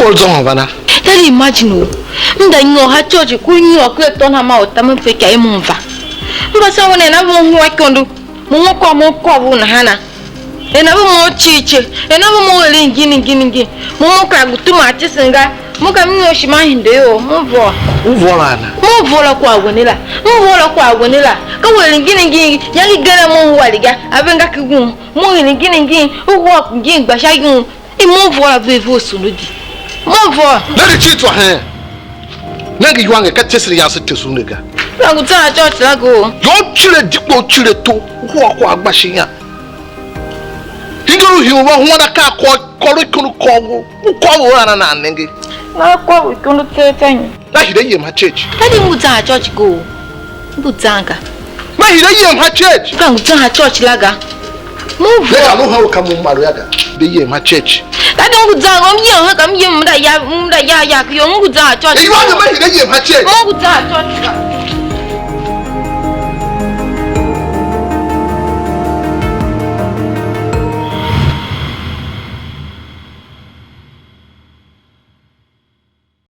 call zone vana. Daddy imagine mda ngo ha church ku nyo ku to na ma otam fe kai mu mva. Mba sa wona na mo ho akondo. Mo ko bu na hana. E na bu mo chiche, e na bu mo le ngini. Mo ka gutu ma chisinga. Mo ka mi oshima hinde yo, mo vo. Uvola na. Mo vola kwa gonila. Ka wele ngini ya li gele mo waliga. Abenga kigun. Mo ngini uwo ngin gba shagun. E mo vola vevo sunudi. Mo vo. Let it cheat wa hen. Nagi yuange ka tesiri ya se tesunega. La go ta church la go. Yo chile dikpo chile to kwa agbashiyan. Hinguru hiwa huwa ka ko ko ana na nenge. Na kwa we kono tetany. Na hide yem ha church. Daddy mu ta church go. Mbuzanga. Na hide yem ha church. Ka mu ta church laga. Mu vo. Le alo ha ka mu maru yaga. De yem ha church. Daddy mbuzanga omye ha kam yem mda ya ku yo mbuzanga church. E you want to make hide yem ha church. Mbuzanga church.